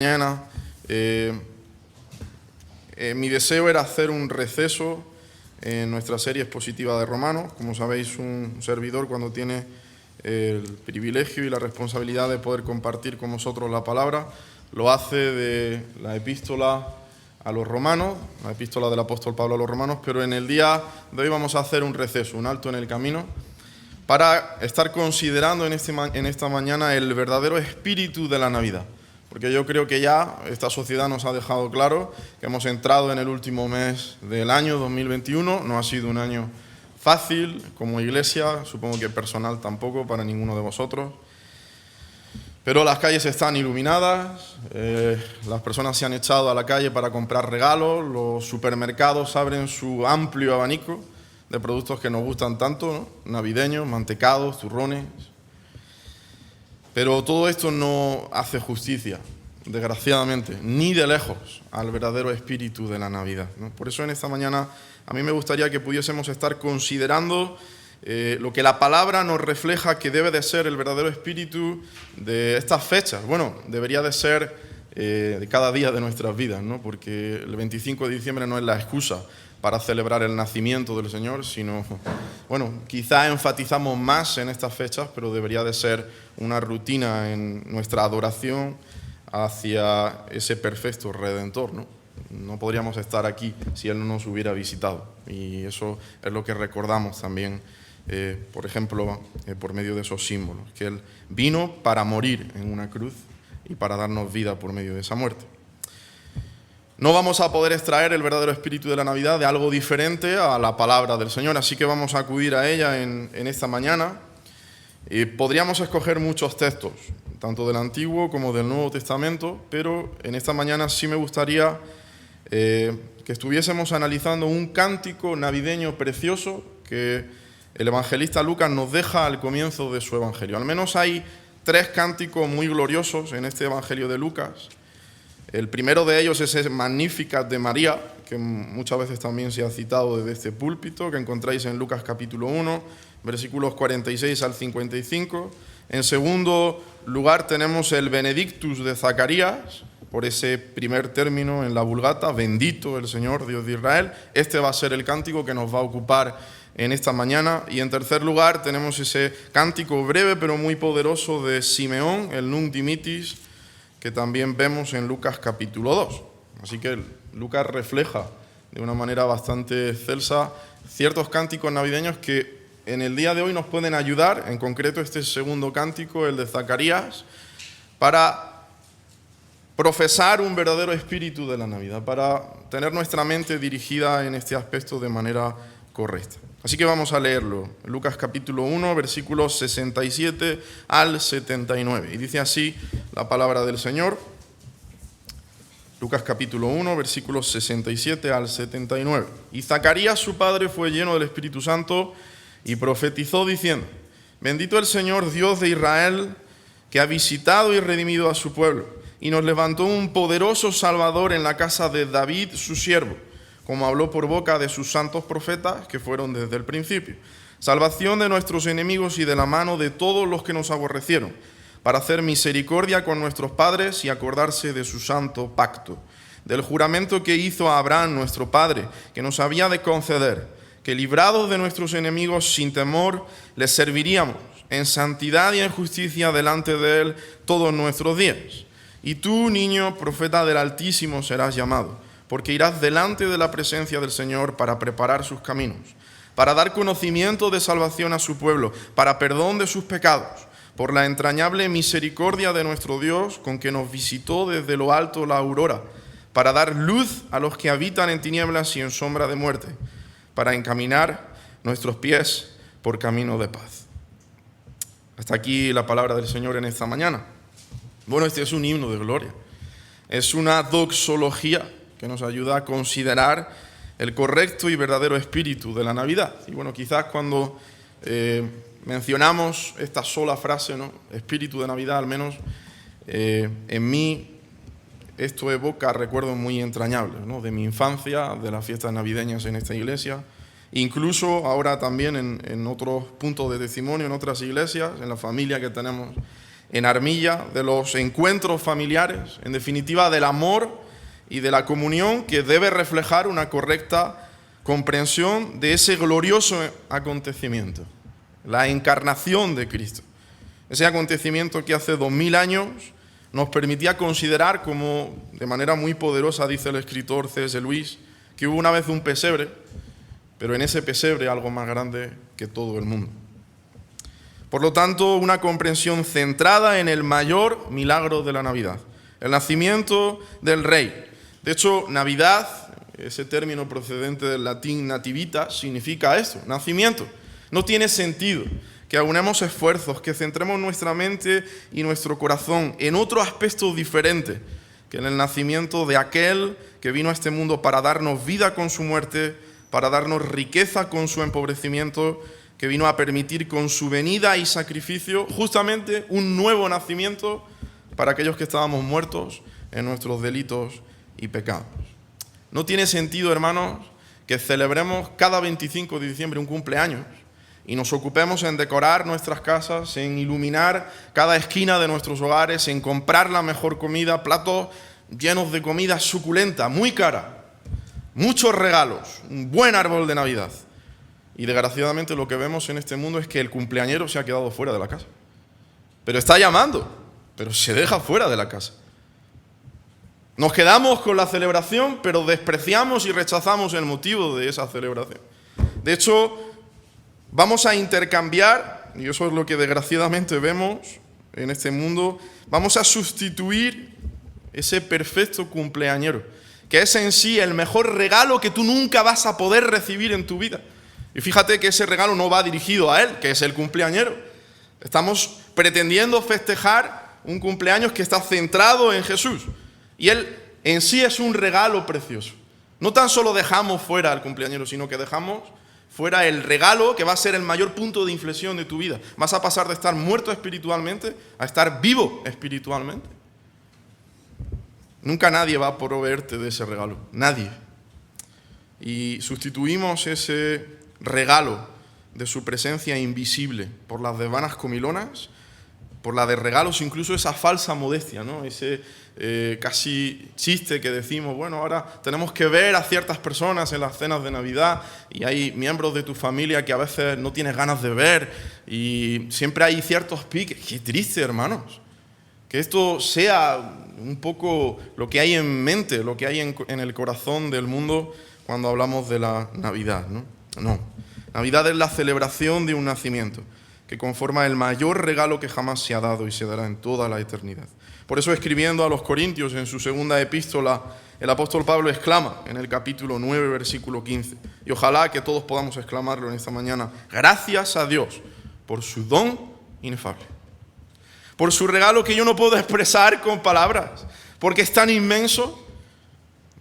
Mañana. Mi deseo era hacer un receso en nuestra serie expositiva de Romanos. Como sabéis, un servidor, cuando tiene el privilegio y la responsabilidad de poder compartir con vosotros la palabra, lo hace de la epístola a los romanos, la epístola del apóstol Pablo a los romanos, pero en el día de hoy vamos a hacer un receso, un alto en el camino, para estar considerando en esta mañana el verdadero espíritu de la Navidad. Porque yo creo que ya esta sociedad nos ha dejado claro que hemos entrado en el último mes del año 2021. No ha sido un año fácil como iglesia, supongo que personal tampoco para ninguno de vosotros. Pero las calles están iluminadas, las personas se han echado a la calle para comprar regalos, los supermercados abren su amplio abanico de productos que nos gustan tanto, ¿no? Navideños, mantecados, turrones. Pero todo esto no hace justicia, desgraciadamente, ni de lejos, al verdadero espíritu de la Navidad, ¿no? Por eso en esta mañana a mí me gustaría que pudiésemos estar considerando lo que la palabra nos refleja que debe de ser el verdadero espíritu de estas fechas. Bueno, debería de ser de cada día de nuestras vidas, ¿no? Porque el 25 de diciembre no es la excusa para celebrar el nacimiento del Señor, sino, bueno, quizá enfatizamos más en estas fechas, pero debería de ser una rutina en nuestra adoración hacia ese perfecto Redentor, ¿no? No podríamos estar aquí si Él no nos hubiera visitado, y eso es lo que recordamos también, por ejemplo, por medio de esos símbolos, que Él vino para morir en una cruz y para darnos vida por medio de esa muerte. No vamos a poder extraer el verdadero espíritu de la Navidad de algo diferente a la palabra del Señor, así que vamos a acudir a ella en esta mañana. Podríamos escoger muchos textos, tanto del Antiguo como del Nuevo Testamento, pero en esta mañana sí me gustaría que estuviésemos analizando un cántico navideño precioso que el evangelista Lucas nos deja al comienzo de su evangelio. Al menos hay 3 cánticos muy gloriosos en este evangelio de Lucas. El primero de ellos es el Magnificat de María, que muchas veces también se ha citado desde este púlpito, que encontráis en Lucas capítulo 1, versículos 46 al 55. En segundo lugar tenemos el Benedictus de Zacarías, por ese primer término en la Vulgata, bendito el Señor, Dios de Israel. Este va a ser el cántico que nos va a ocupar en esta mañana. Y en tercer lugar tenemos ese cántico breve pero muy poderoso de Simeón, el Nunc Dimittis, que también vemos en Lucas capítulo 2. Así que Lucas refleja de una manera bastante excelsa ciertos cánticos navideños que en el día de hoy nos pueden ayudar, en concreto este segundo cántico, el de Zacarías, para profesar un verdadero espíritu de la Navidad, para tener nuestra mente dirigida en este aspecto de manera correcta. Así que vamos a leerlo, Lucas capítulo 1, versículos 67 al 79. Y dice así la palabra del Señor, Lucas capítulo 1, versículos 67 al 79. Y Zacarías su padre fue lleno del Espíritu Santo y profetizó diciendo: bendito el Señor Dios de Israel, que ha visitado y redimido a su pueblo, y nos levantó un poderoso Salvador en la casa de David su siervo, como habló por boca de sus santos profetas que fueron desde el principio. Salvación de nuestros enemigos y de la mano de todos los que nos aborrecieron, para hacer misericordia con nuestros padres y acordarse de su santo pacto, del juramento que hizo a Abraham nuestro padre, que nos había de conceder, que librados de nuestros enemigos sin temor, les serviríamos en santidad y en justicia delante de él todos nuestros días. Y tú, niño, profeta del Altísimo serás llamado, porque irás delante de la presencia del Señor para preparar sus caminos, para dar conocimiento de salvación a su pueblo, para perdón de sus pecados, por la entrañable misericordia de nuestro Dios, con que nos visitó desde lo alto la aurora, para dar luz a los que habitan en tinieblas y en sombra de muerte, para encaminar nuestros pies por camino de paz. Hasta aquí la palabra del Señor en esta mañana. Bueno, este es un himno de gloria, es una doxología que nos ayuda a considerar el correcto y verdadero espíritu de la Navidad. Y bueno, quizás cuando mencionamos esta sola frase, ¿no?, espíritu de Navidad, al menos en mí esto evoca recuerdos muy entrañables, ¿no?, de mi infancia, de las fiestas navideñas en esta iglesia, incluso ahora también en otros puntos de testimonio, en otras iglesias, en la familia que tenemos en armilla, de los encuentros familiares, en definitiva del amor y de la comunión que debe reflejar una correcta comprensión de ese glorioso acontecimiento, la encarnación de Cristo. Ese acontecimiento que hace 2000 años nos permitía considerar como, de manera muy poderosa, dice el escritor C.S. Lewis, que hubo una vez un pesebre, pero en ese pesebre algo más grande que todo el mundo. Por lo tanto, una comprensión centrada en el mayor milagro de la Navidad, el nacimiento del Rey. De hecho, Navidad, ese término procedente del latín nativitas, significa esto, nacimiento. No tiene sentido que aunemos esfuerzos, que centremos nuestra mente y nuestro corazón en otro aspecto diferente que en el nacimiento de aquel que vino a este mundo para darnos vida con su muerte, para darnos riqueza con su empobrecimiento, que vino a permitir con su venida y sacrificio justamente un nuevo nacimiento para aquellos que estábamos muertos en nuestros delitos y pecados. No tiene sentido, hermanos, que celebremos cada 25 de diciembre un cumpleaños y nos ocupemos en decorar nuestras casas, en iluminar cada esquina de nuestros hogares, en comprar la mejor comida, platos llenos de comida suculenta, muy cara, muchos regalos, un buen árbol de Navidad. Y desgraciadamente lo que vemos en este mundo es que el cumpleañero se ha quedado fuera de la casa. Pero está llamando, pero se deja fuera de la casa. Nos quedamos con la celebración, pero despreciamos y rechazamos el motivo de esa celebración. De hecho, vamos a intercambiar, y eso es lo que desgraciadamente vemos en este mundo, vamos a sustituir ese perfecto cumpleañero, que es en sí el mejor regalo que tú nunca vas a poder recibir en tu vida. Y fíjate que ese regalo no va dirigido a él, que es el cumpleañero. Estamos pretendiendo festejar un cumpleaños que está centrado en Jesús. Y él en sí es un regalo precioso. No tan solo dejamos fuera al cumpleañero, sino que dejamos fuera el regalo que va a ser el mayor punto de inflexión de tu vida. Vas a pasar de estar muerto espiritualmente a estar vivo espiritualmente. Nunca nadie va a proveerte de ese regalo. Nadie. Y sustituimos ese regalo de su presencia invisible por las de vanas comilonas, por la de regalos, incluso esa falsa modestia, ¿no? Ese casi chiste que decimos, bueno, ahora tenemos que ver a ciertas personas en las cenas de Navidad y hay miembros de tu familia que a veces no tienes ganas de ver y siempre hay ciertos piques. Qué triste, hermanos. Que esto sea un poco lo que hay en mente, lo que hay en el corazón del mundo cuando hablamos de la Navidad, ¿no? No. Navidad es la celebración de un nacimiento que conforma el mayor regalo que jamás se ha dado y se dará en toda la eternidad. Por eso, escribiendo a los Corintios en su segunda epístola, el apóstol Pablo exclama en el capítulo 9, versículo 15, y ojalá que todos podamos exclamarlo en esta mañana: gracias a Dios por su don inefable, por su regalo que yo no puedo expresar con palabras, porque es tan inmenso.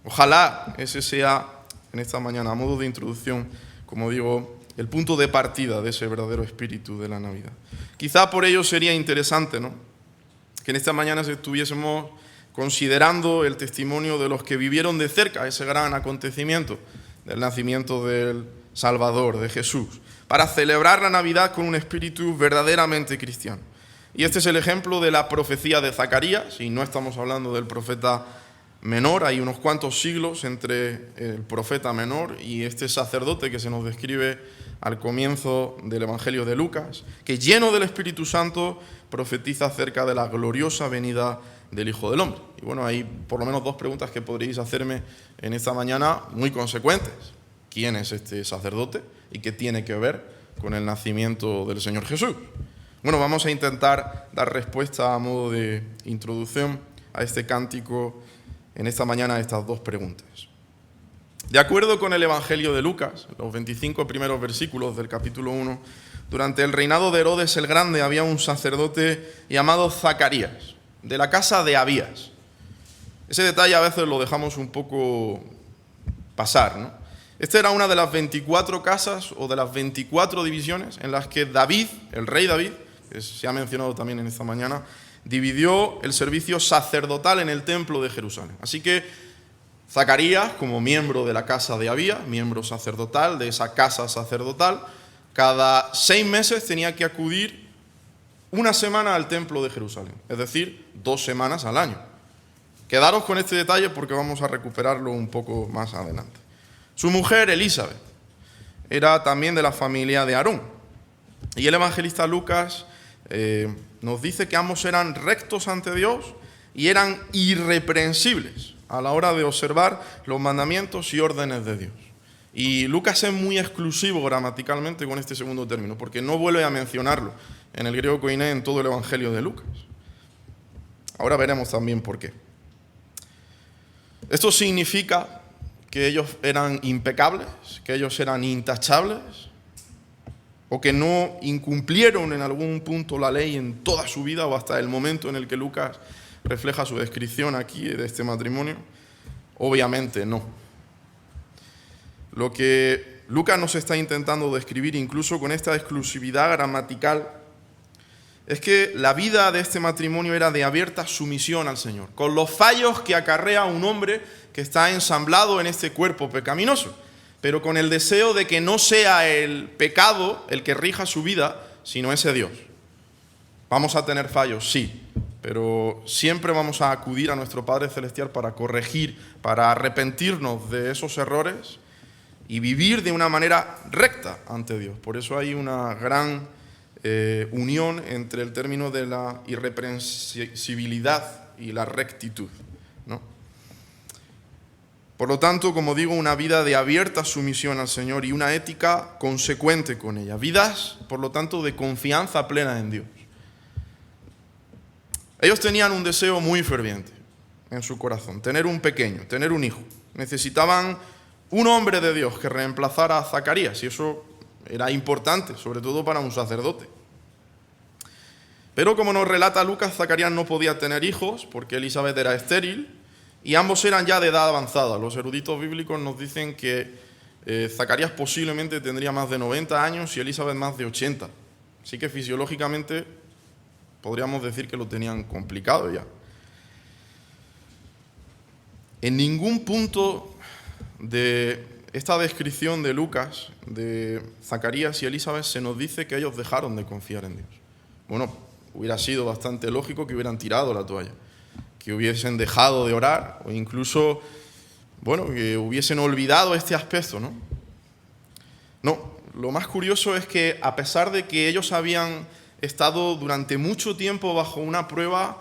Ojalá ese sea, en esta mañana, a modo de introducción, como digo, el punto de partida de ese verdadero espíritu de la Navidad. Quizá por ello sería interesante, ¿no?, que en esta mañana estuviésemos considerando el testimonio de los que vivieron de cerca ese gran acontecimiento del nacimiento del Salvador, de Jesús, para celebrar la Navidad con un espíritu verdaderamente cristiano. Y este es el ejemplo de la profecía de Zacarías, y no estamos hablando del profeta menor, hay unos cuantos siglos entre el profeta menor y este sacerdote que se nos describe al comienzo del Evangelio de Lucas, que lleno del Espíritu Santo profetiza acerca de la gloriosa venida del Hijo del Hombre. Y bueno, hay por lo menos dos preguntas que podréis hacerme en esta mañana muy consecuentes. ¿Quién es este sacerdote y qué tiene que ver con el nacimiento del Señor Jesús? Bueno, vamos a intentar dar respuesta a modo de introducción a este cántico en esta mañana a estas dos preguntas. De acuerdo con el Evangelio de Lucas, los 25 primeros versículos del capítulo 1, durante el reinado de Herodes el Grande había un sacerdote llamado Zacarías, de la casa de Abías. Ese detalle a veces lo dejamos un poco pasar, ¿no? Esta era una de las 24 casas o de las 24 divisiones en las que David, el rey David, que se ha mencionado también en esta mañana, dividió el servicio sacerdotal en el templo de Jerusalén. Así que Zacarías, como miembro de la casa de Abías, miembro sacerdotal de esa casa sacerdotal, cada 6 meses tenía que acudir una semana al templo de Jerusalén, es decir, 2 semanas al año. Quedaros con este detalle porque vamos a recuperarlo un poco más adelante. Su mujer, Elizabeth, era también de la familia de Aarón. Y el evangelista Lucas nos dice que ambos eran rectos ante Dios y eran irreprensibles a la hora de observar los mandamientos y órdenes de Dios. Y Lucas es muy exclusivo gramaticalmente con este segundo término, porque no vuelve a mencionarlo en el griego koiné en todo el evangelio de Lucas. Ahora veremos también por qué. Esto significa que ellos eran impecables, que ellos eran intachables, o que no incumplieron en algún punto la ley en toda su vida o hasta el momento en el que Lucas refleja su descripción aquí de este matrimonio. Obviamente no. Lo que Lucas nos está intentando describir, incluso con esta exclusividad gramatical, es que la vida de este matrimonio era de abierta sumisión al Señor, con los fallos que acarrea un hombre que está ensamblado en este cuerpo pecaminoso, pero con el deseo de que no sea el pecado el que rija su vida, sino ese Dios. Vamos a tener fallos, sí, pero siempre vamos a acudir a nuestro Padre Celestial para corregir, para arrepentirnos de esos errores y vivir de una manera recta ante Dios. Por eso hay una gran unión entre el término de la irreprensibilidad y la rectitud, ¿no? Por lo tanto, como digo, una vida de abierta sumisión al Señor y una ética consecuente con ella. Vidas, por lo tanto, de confianza plena en Dios. Ellos tenían un deseo muy ferviente en su corazón, tener un pequeño, tener un hijo. Necesitaban un hombre de Dios que reemplazara a Zacarías, y eso era importante, sobre todo para un sacerdote. Pero como nos relata Lucas, Zacarías no podía tener hijos porque Elizabeth era estéril y ambos eran ya de edad avanzada. Los eruditos bíblicos nos dicen que Zacarías posiblemente tendría más de 90 años y Elizabeth más de 80. Así que fisiológicamente podríamos decir que lo tenían complicado ya. En ningún punto de esta descripción de Lucas, de Zacarías y Elizabeth, se nos dice que ellos dejaron de confiar en Dios. Bueno, hubiera sido bastante lógico que hubieran tirado la toalla, que hubiesen dejado de orar o incluso, bueno, que hubiesen olvidado este aspecto, ¿no? No, lo más curioso es que a pesar de que ellos habían estado durante mucho tiempo bajo una prueba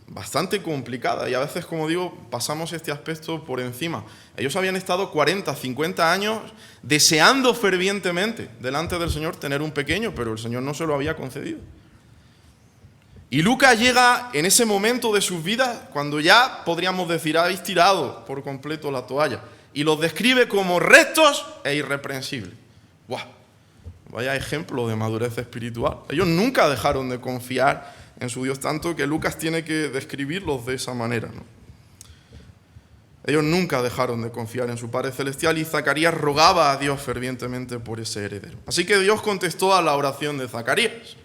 bastante complicada y a veces, como digo, pasamos este aspecto por encima. Ellos habían estado 40, 50 años deseando fervientemente delante del Señor tener un pequeño, pero el Señor no se lo había concedido. Y Lucas llega en ese momento de sus vidas cuando ya podríamos decir, habéis tirado por completo la toalla, y los describe como rectos e irreprensibles. ¡Buah! Vaya ejemplo de madurez espiritual. Ellos nunca dejaron de confiar en su Dios, tanto que Lucas tiene que describirlos de esa manera, ¿no? Ellos nunca dejaron de confiar en su Padre Celestial y Zacarías rogaba a Dios fervientemente por ese heredero. Así que Dios contestó a la oración de Zacarías.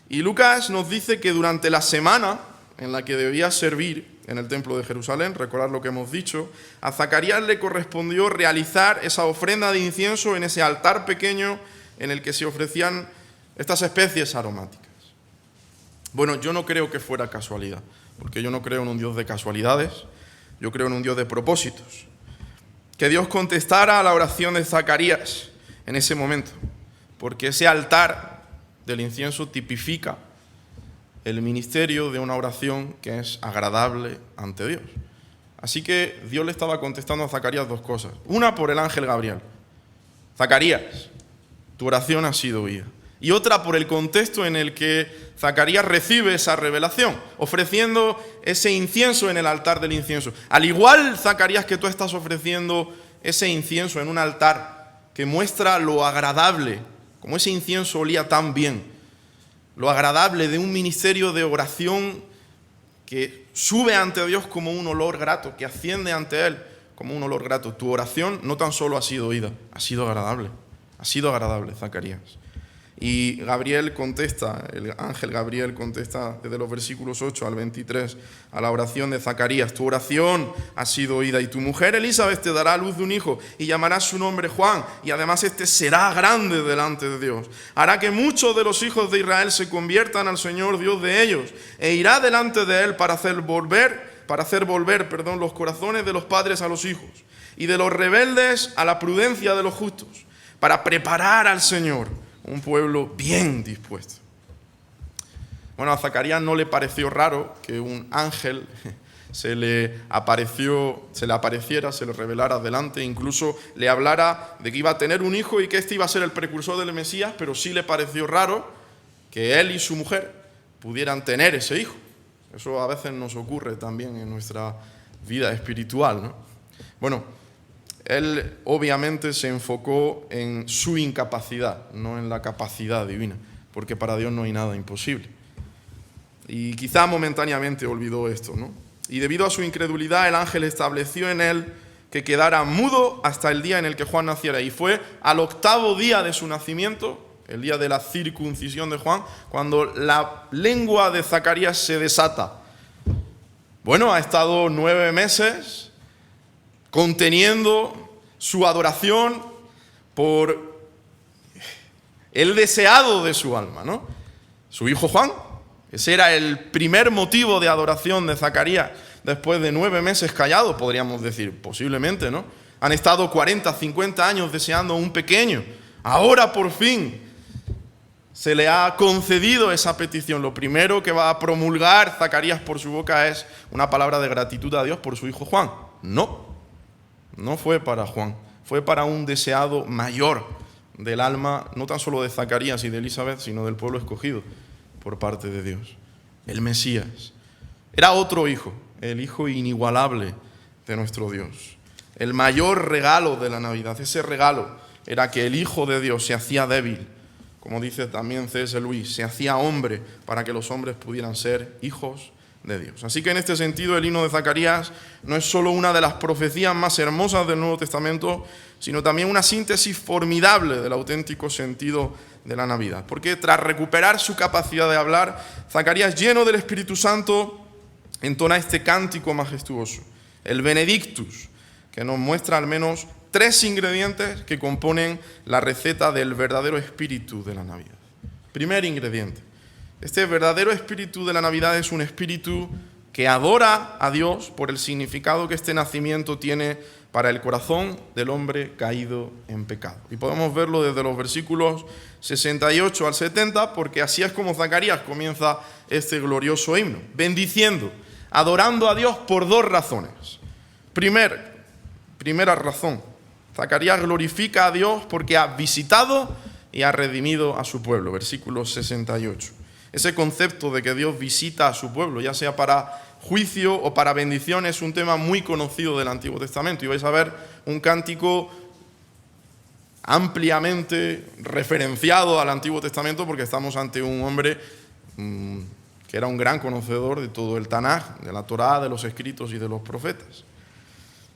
Y Lucas nos dice que durante la semana en la que debía servir en el templo de Jerusalén, recordad lo que hemos dicho, a Zacarías le correspondió realizar esa ofrenda de incienso en ese altar pequeño en el que se ofrecían estas especies aromáticas. Bueno, yo no creo que fuera casualidad, porque yo no creo en un Dios de casualidades, yo creo en un Dios de propósitos. Que Dios contestara a la oración de Zacarías en ese momento, porque ese altar del incienso tipifica el ministerio de una oración que es agradable ante Dios. Así que Dios le estaba contestando a Zacarías 2 cosas. Una, por el ángel Gabriel. Zacarías, tu oración ha sido oída. Y otra, por el contexto en el que Zacarías recibe esa revelación, ofreciendo ese incienso en el altar del incienso. Al igual, Zacarías, que tú estás ofreciendo ese incienso en un altar que muestra lo agradable, como ese incienso olía tan bien, lo agradable de un ministerio de oración que sube ante Dios como un olor grato, que asciende ante Él como un olor grato. Tu oración no tan solo ha sido oída, ha sido agradable, Zacarías. Y Gabriel contesta, el ángel Gabriel contesta desde los versículos 8 al 23 a la oración de Zacarías: tu oración ha sido oída y tu mujer Elizabeth te dará a luz de un hijo y llamarás su nombre Juan, y además este será grande delante de Dios. Hará que muchos de los hijos de Israel se conviertan al Señor Dios de ellos, e irá delante de él para hacer volver los corazones de los padres a los hijos y de los rebeldes a la prudencia de los justos, para preparar al Señor un pueblo bien dispuesto. Bueno, a Zacarías no le pareció raro que un ángel se le apareciera, se le revelara delante, incluso le hablara de que iba a tener un hijo y que este iba a ser el precursor del Mesías, pero sí le pareció raro que él y su mujer pudieran tener ese hijo. Eso a veces nos ocurre también en nuestra vida espiritual, ¿no? Bueno, él obviamente se enfocó en su incapacidad, no en la capacidad divina, porque para Dios no hay nada imposible. Y quizá momentáneamente olvidó esto, ¿no? Y debido a su incredulidad, el ángel estableció en él que quedara mudo hasta el día en el que Juan naciera. Y fue al 8º día de su nacimiento, el día de la circuncisión de Juan, cuando la lengua de Zacarías se desata. Bueno, ha estado 9 meses conteniendo su adoración por el deseado de su alma, ¿no? Su hijo Juan. Ese era el primer motivo de adoración de Zacarías después de 9 meses callado, podríamos decir, posiblemente, ¿no? Han estado 40, 50 años deseando un pequeño. Ahora por fin se le ha concedido esa petición. Lo primero que va a promulgar Zacarías por su boca es una palabra de gratitud a Dios por su hijo Juan. No fue para Juan, fue para un deseado mayor del alma, no tan solo de Zacarías y de Elizabeth, sino del pueblo escogido por parte de Dios, el Mesías. Era otro hijo, el hijo inigualable de nuestro Dios. El mayor regalo de la Navidad, ese regalo era que el Hijo de Dios se hacía débil, como dice también C.S. Lewis, se hacía hombre para que los hombres pudieran ser hijos de Dios. Así que en este sentido el himno de Zacarías no es solo una de las profecías más hermosas del Nuevo Testamento, sino también una síntesis formidable del auténtico sentido de la Navidad. Porque tras recuperar su capacidad de hablar, Zacarías, lleno del Espíritu Santo, entona este cántico majestuoso, el Benedictus, que nos muestra al menos 3 ingredientes que componen la receta del verdadero espíritu de la Navidad. Primer ingrediente: este verdadero espíritu de la Navidad es un espíritu que adora a Dios por el significado que este nacimiento tiene para el corazón del hombre caído en pecado. Y podemos verlo desde los versículos 68 al 70, porque así es como Zacarías comienza este glorioso himno, bendiciendo, adorando a Dios por 2 razones. Primera razón: Zacarías glorifica a Dios porque ha visitado y ha redimido a su pueblo. Versículo 68. Ese concepto de que Dios visita a su pueblo, ya sea para juicio o para bendición, es un tema muy conocido del Antiguo Testamento. Y vais a ver un cántico ampliamente referenciado al Antiguo Testamento, porque estamos ante un hombre que era un gran conocedor de todo el Tanaj, de la Torá, de los escritos y de los profetas.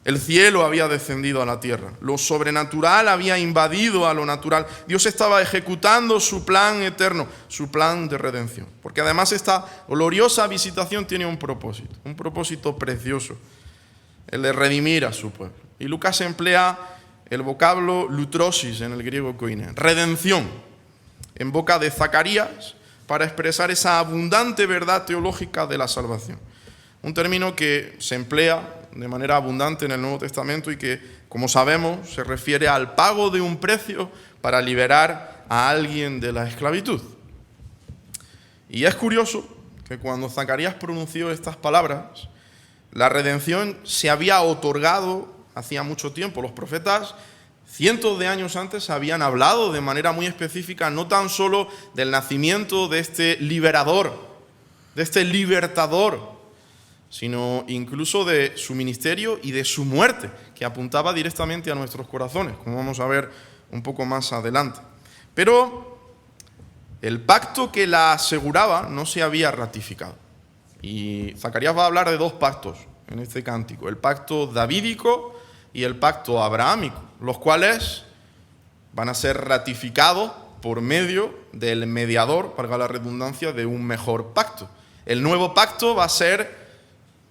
El cielo había descendido a la tierra, lo sobrenatural había invadido a lo natural. Dios estaba ejecutando su plan eterno, su plan de redención. Porque además esta gloriosa visitación tiene un propósito precioso, el de redimir a su pueblo. Y Lucas emplea el vocablo lutrosis en el griego koine, redención, en boca de Zacarías, para expresar esa abundante verdad teológica de la salvación. Un término que se emplea de manera abundante en el Nuevo Testamento y que, como sabemos, se refiere al pago de un precio para liberar a alguien de la esclavitud. Y es curioso que cuando Zacarías pronunció estas palabras, la redención se había otorgado hacía mucho tiempo. Los profetas, cientos de años antes, habían hablado de manera muy específica no tan solo del nacimiento de este liberador, de este libertador, sino incluso de su ministerio y de su muerte, que apuntaba directamente a nuestros corazones, como vamos a ver un poco más adelante. Pero el pacto que la aseguraba no se había ratificado. Y Zacarías va a hablar de 2 pactos en este cántico, el pacto davídico y el pacto abrahámico, los cuales van a ser ratificados por medio del mediador, valga la redundancia, de un mejor pacto. El nuevo pacto va a ser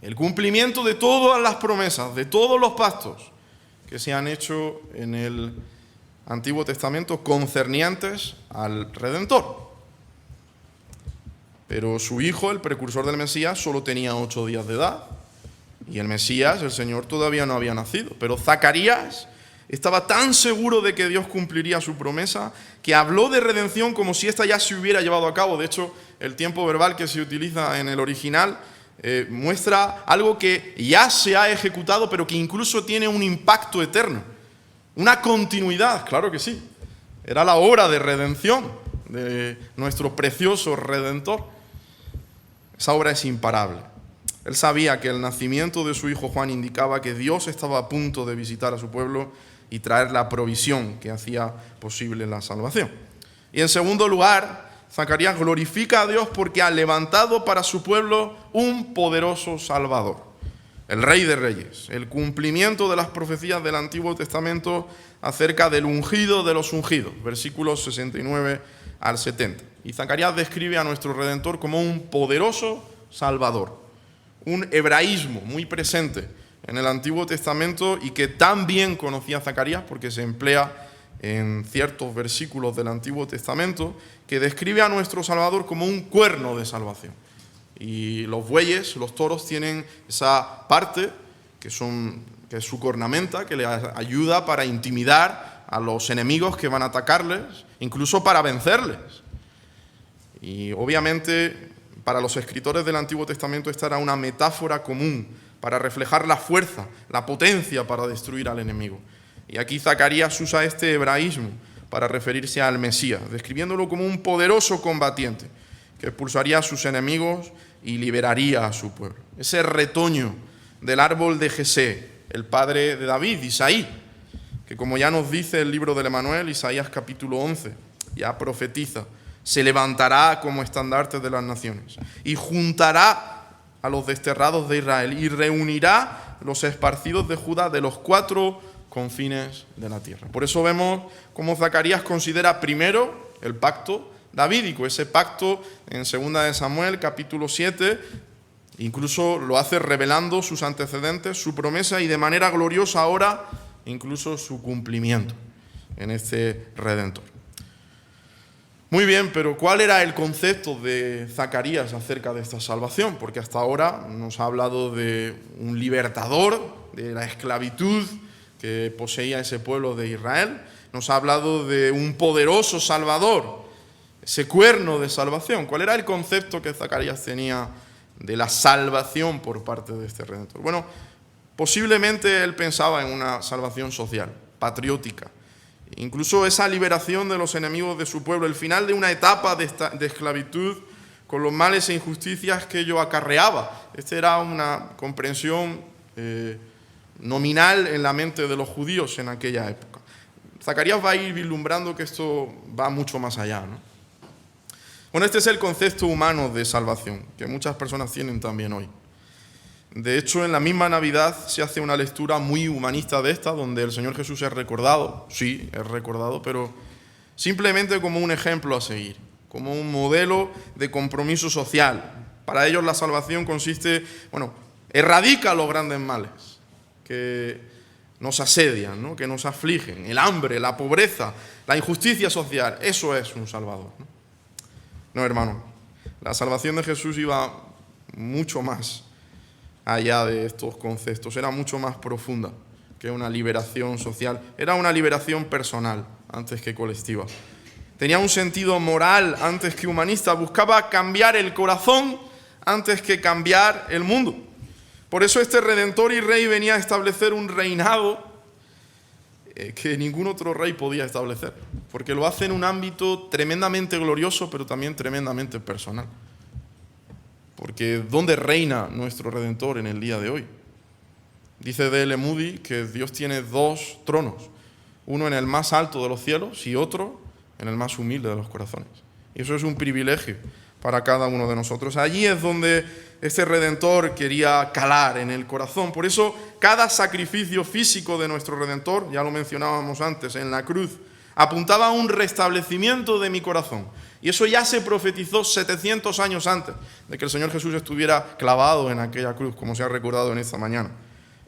el cumplimiento de todas las promesas, de todos los pactos que se han hecho en el Antiguo Testamento concernientes al Redentor. Pero su hijo, el precursor del Mesías, solo tenía 8 días de edad. Y el Mesías, el Señor, todavía no había nacido. Pero Zacarías estaba tan seguro de que Dios cumpliría su promesa que habló de redención como si ésta ya se hubiera llevado a cabo. De hecho, el tiempo verbal que se utiliza en el original muestra algo que ya se ha ejecutado, pero que incluso tiene un impacto eterno. Una continuidad, claro que sí. Era la obra de redención de nuestro precioso Redentor. Esa obra es imparable. Él sabía que el nacimiento de su hijo Juan indicaba que Dios estaba a punto de visitar a su pueblo y traer la provisión que hacía posible la salvación. Y en segundo lugar, Zacarías glorifica a Dios porque ha levantado para su pueblo un poderoso Salvador, el Rey de Reyes, el cumplimiento de las profecías del Antiguo Testamento acerca del ungido de los ungidos, versículos 69 al 70. Y Zacarías describe a nuestro Redentor como un poderoso Salvador, un hebraísmo muy presente en el Antiguo Testamento y que tan bien conocía Zacarías porque se emplea en ciertos versículos del Antiguo Testamento, que describe a nuestro Salvador como un cuerno de salvación. Y los bueyes, los toros, tienen esa parte que es su cornamenta, que les ayuda para intimidar a los enemigos que van a atacarles, incluso para vencerles. Y obviamente para los escritores del Antiguo Testamento esta era una metáfora común para reflejar la fuerza, la potencia para destruir al enemigo. Y aquí Zacarías usa este hebraísmo para referirse al Mesías, describiéndolo como un poderoso combatiente que expulsaría a sus enemigos y liberaría a su pueblo. Ese retoño del árbol de Jesé, el padre de David, Isaí, que como ya nos dice el libro del Emanuel, Isaías capítulo 11, ya profetiza, se levantará como estandarte de las naciones y juntará a los desterrados de Israel y reunirá los esparcidos de Judá de los 4 confines de la tierra. Por eso vemos cómo Zacarías considera primero el pacto davídico, ese pacto en 2 de Samuel capítulo 7, incluso lo hace revelando sus antecedentes, su promesa y de manera gloriosa ahora incluso su cumplimiento en este Redentor. Muy bien, pero ¿cuál era el concepto de Zacarías acerca de esta salvación? Porque hasta ahora nos ha hablado de un libertador de la esclavitud que poseía ese pueblo de Israel. Nos ha hablado de un poderoso Salvador, ese cuerno de salvación. ¿Cuál era el concepto que Zacarías tenía de la salvación por parte de este Redentor? Bueno, posiblemente él pensaba en una salvación social, patriótica, incluso esa liberación de los enemigos de su pueblo, el final de una etapa de esclavitud con los males e injusticias que ello acarreaba. Esta era una comprensión nominal en la mente de los judíos en aquella época. Zacarías va a ir vislumbrando que esto va mucho más allá, ¿no? Bueno, este es el concepto humano de salvación, que muchas personas tienen también hoy. De hecho, en la misma Navidad se hace una lectura muy humanista de esta, donde el Señor Jesús es recordado, sí, es recordado, pero simplemente como un ejemplo a seguir, como un modelo de compromiso social. Para ellos la salvación consiste, erradica los grandes males que nos asedian, ¿no? Que nos afligen, el hambre, la pobreza, la injusticia social. Eso es un Salvador, ¿no? No, hermano, la salvación de Jesús iba mucho más allá de estos conceptos, era mucho más profunda que una liberación social, era una liberación personal antes que colectiva. Tenía un sentido moral antes que humanista, buscaba cambiar el corazón antes que cambiar el mundo. Por eso este Redentor y Rey venía a establecer un reinado que ningún otro rey podía establecer, porque lo hace en un ámbito tremendamente glorioso, pero también tremendamente personal. Porque ¿dónde reina nuestro Redentor en el día de hoy? Dice D.L. Moody que Dios tiene 2 tronos, uno en el más alto de los cielos y otro en el más humilde de los corazones. Y eso es un privilegio para cada uno de nosotros. Allí es donde este Redentor quería calar en el corazón. Por eso cada sacrificio físico de nuestro Redentor, ya lo mencionábamos antes, en la cruz, Apuntaba a un restablecimiento de mi corazón. Y eso ya se profetizó 700 años antes de que el Señor Jesús estuviera clavado en aquella cruz, como se ha recordado en esta mañana.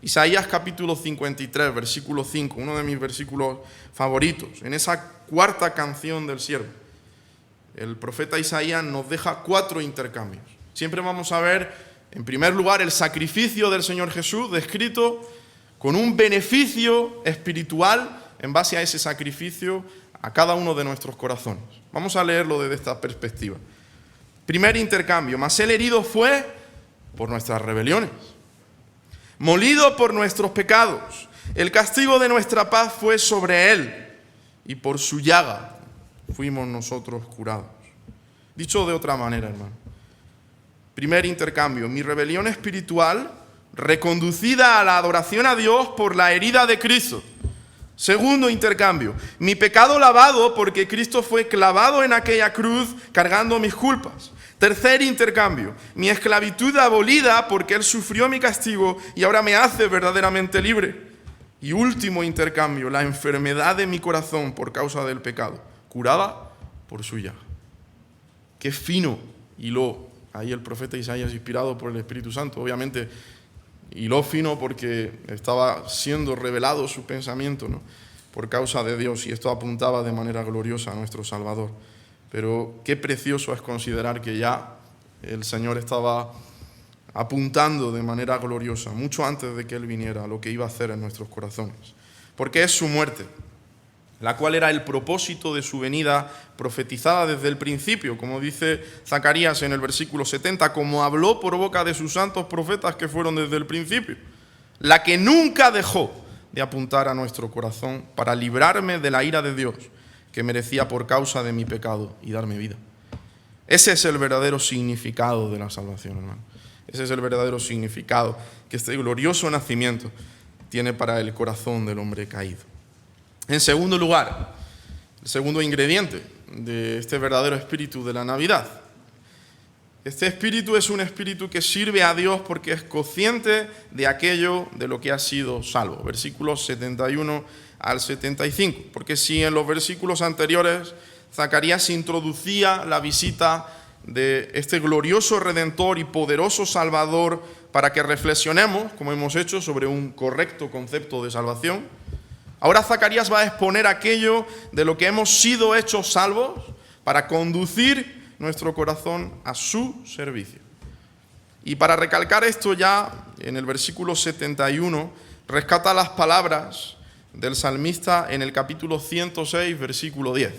Isaías capítulo 53, versículo 5, uno de mis versículos favoritos. En esa cuarta canción del siervo, el profeta Isaías nos deja 4 intercambios. Siempre vamos a ver, en primer lugar, el sacrificio del Señor Jesús, descrito con un beneficio espiritual en base a ese sacrificio a cada uno de nuestros corazones. Vamos a leerlo desde esta perspectiva. Primer intercambio: mas él herido fue por nuestras rebeliones, molido por nuestros pecados. El castigo de nuestra paz fue sobre él, y por su llaga fuimos nosotros curados. Dicho de otra manera, hermano. Primer intercambio: mi rebelión espiritual reconducida a la adoración a Dios por la herida de Cristo. Segundo intercambio: mi pecado lavado porque Cristo fue clavado en aquella cruz cargando mis culpas. Tercer intercambio: mi esclavitud abolida porque Él sufrió mi castigo y ahora me hace verdaderamente libre. Y último intercambio: la enfermedad de mi corazón por causa del pecado, curada por su llaga. Qué fino hiló ahí el profeta Isaías, inspirado por el Espíritu Santo. Obviamente hiló fino porque estaba siendo revelado su pensamiento, ¿no?, por causa de Dios, y esto apuntaba de manera gloriosa a nuestro Salvador. Pero qué precioso es considerar que ya el Señor estaba apuntando de manera gloriosa, mucho antes de que Él viniera, a lo que iba a hacer en nuestros corazones. Porque es su muerte, la cual era el propósito de su venida profetizada desde el principio, como dice Zacarías en el versículo 70, como habló por boca de sus santos profetas que fueron desde el principio, la que nunca dejó de apuntar a nuestro corazón para librarme de la ira de Dios, que merecía por causa de mi pecado, y darme vida. Ese es el verdadero significado de la salvación, hermano. Ese es el verdadero significado que este glorioso nacimiento tiene para el corazón del hombre caído. En segundo lugar, el segundo ingrediente de este verdadero espíritu de la Navidad. Este espíritu es un espíritu que sirve a Dios porque es consciente de aquello de lo que ha sido salvo. Versículos 71 al 75. Porque si en los versículos anteriores Zacarías introducía la visita de este glorioso Redentor y poderoso Salvador para que reflexionemos, como hemos hecho, sobre un correcto concepto de salvación, ahora Zacarías va a exponer aquello de lo que hemos sido hechos salvos para conducir nuestro corazón a su servicio. Y para recalcar esto, ya en el versículo 71 rescata las palabras del salmista en el capítulo 106, versículo 10.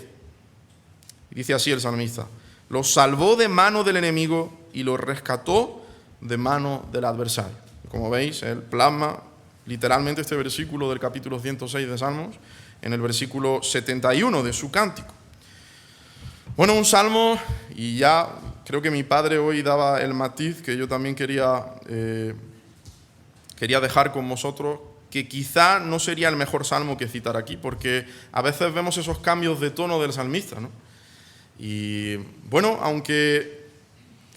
Y dice así el salmista: los salvó de mano del enemigo y los rescató de mano del adversario. Como veis, él plasma literalmente este versículo del capítulo 106 de Salmos en el versículo 71 de su cántico. Bueno, un salmo, y ya creo que mi padre hoy daba el matiz que yo también quería dejar con vosotros, que quizá no sería el mejor salmo que citar aquí, porque a veces vemos esos cambios de tono del salmista, ¿no? Y bueno, aunque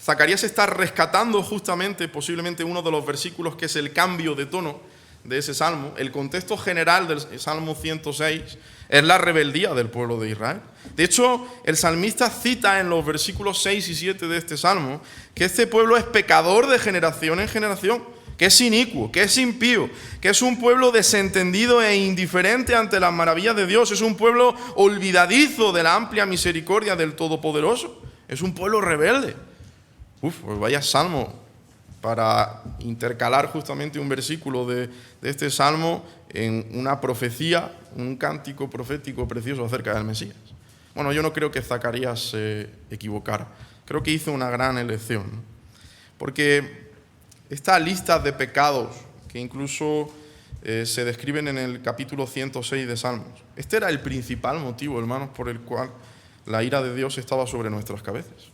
Zacarías está rescatando justamente, posiblemente uno de los versículos que es el cambio de tono de ese salmo, el contexto general del Salmo 106 es la rebeldía del pueblo de Israel. De hecho, el salmista cita en los versículos 6 y 7 de este salmo que este pueblo es pecador de generación en generación, que es inicuo, que es impío, que es un pueblo desentendido e indiferente ante las maravillas de Dios, es un pueblo olvidadizo de la amplia misericordia del Todopoderoso, es un pueblo rebelde. Pues vaya salmo para intercalar justamente un versículo de este salmo en una profecía, un cántico profético precioso acerca del Mesías. Bueno, yo no creo que Zacarías se equivocara, creo que hizo una gran elección, ¿no? Porque esta lista de pecados que incluso se describen en el capítulo 106 de Salmos, este era el principal motivo, hermanos, por el cual la ira de Dios estaba sobre nuestras cabezas.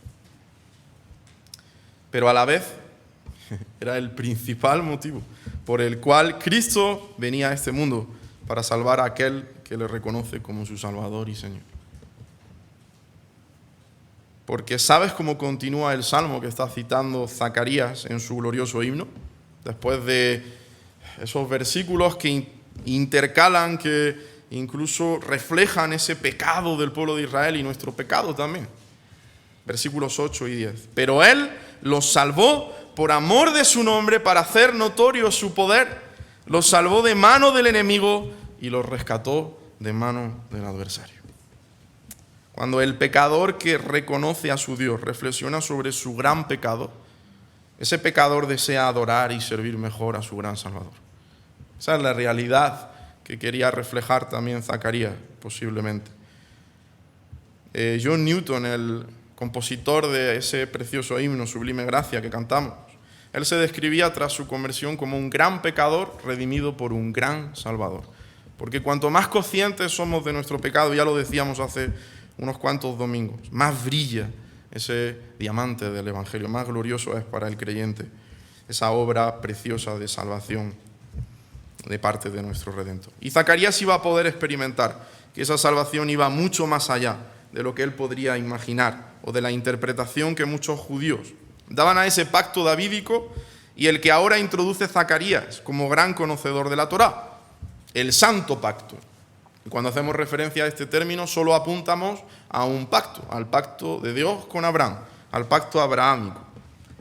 Pero a la vez era el principal motivo por el cual Cristo venía a este mundo para salvar a aquel que le reconoce como su Salvador y Señor. Porque ¿sabes cómo continúa el salmo que está citando Zacarías en su glorioso himno? Después de esos versículos que intercalan que incluso reflejan ese pecado del pueblo de Israel y nuestro pecado también. Versículos 8 y 10. Pero Él los salvó por amor de su nombre, para hacer notorio su poder. Los salvó de mano del enemigo y los rescató de mano del adversario. Cuando el pecador que reconoce a su Dios reflexiona sobre su gran pecado, ese pecador desea adorar y servir mejor a su gran Salvador. Esa es la realidad que quería reflejar también Zacarías, posiblemente. John Newton, el compositor de ese precioso himno, Sublime Gracia, que cantamos, él se describía tras su conversión como un gran pecador redimido por un gran Salvador. Porque cuanto más conscientes somos de nuestro pecado, ya lo decíamos hace unos cuantos domingos, más brilla ese diamante del Evangelio, más glorioso es para el creyente esa obra preciosa de salvación de parte de nuestro Redentor. Y Zacarías iba a poder experimentar que esa salvación iba mucho más allá de lo que él podría imaginar o de la interpretación que muchos judíos daban a ese pacto davídico y el que ahora introduce Zacarías como gran conocedor de la Torá, el santo pacto. Y cuando hacemos referencia a este término solo apuntamos a un pacto, al pacto de Dios con Abraham, al pacto abrahámico.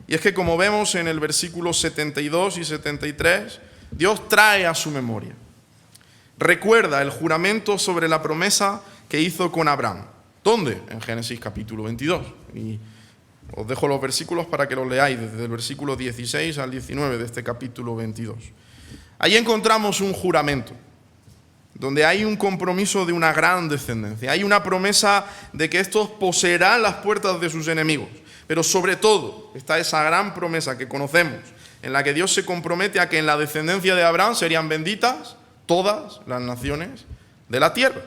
Y es que como vemos en el versículo 72 y 73, Dios trae a su memoria. Recuerda el juramento sobre la promesa que hizo con Abraham. ¿Dónde? En Génesis capítulo 22. Y os dejo los versículos para que los leáis, desde el versículo 16 al 19 de este capítulo 22. Ahí encontramos un juramento, donde hay un compromiso de una gran descendencia. Hay una promesa de que estos poseerán las puertas de sus enemigos. Pero sobre todo está esa gran promesa que conocemos, en la que Dios se compromete a que en la descendencia de Abraham serían benditas todas las naciones de la tierra.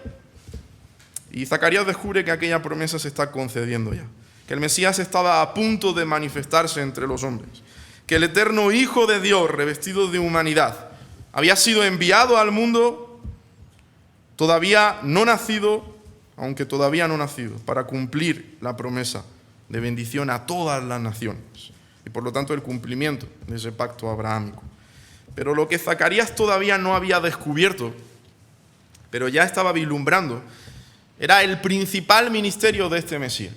Y Zacarías descubre que aquella promesa se está concediendo ya, que el Mesías estaba a punto de manifestarse entre los hombres, que el eterno Hijo de Dios, revestido de humanidad, había sido enviado al mundo todavía no nacido, aunque todavía no nacido, para cumplir la promesa de bendición a todas las naciones y por lo tanto el cumplimiento de ese pacto abrahámico. Pero lo que Zacarías todavía no había descubierto, pero ya estaba vislumbrando, era el principal ministerio de este Mesías,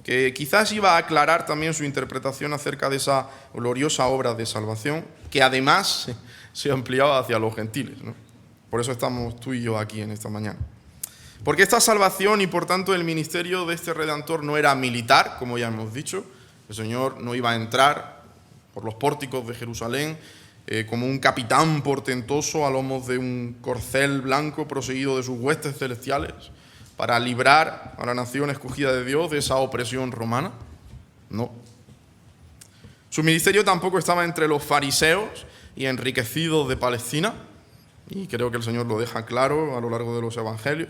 que quizás iba a aclarar también su interpretación acerca de esa gloriosa obra de salvación, que además se ampliaba hacia los gentiles, ¿no? Por eso estamos tú y yo aquí en esta mañana. Porque esta salvación y por tanto el ministerio de este Redentor no era militar, como ya hemos dicho. El Señor no iba a entrar por los pórticos de Jerusalén como un capitán portentoso a lomos de un corcel blanco proseguido de sus huestes celestiales para librar a la nación escogida de Dios de esa opresión romana. No. Su ministerio tampoco estaba entre los fariseos y enriquecidos de Palestina, y creo que el Señor lo deja claro a lo largo de los evangelios.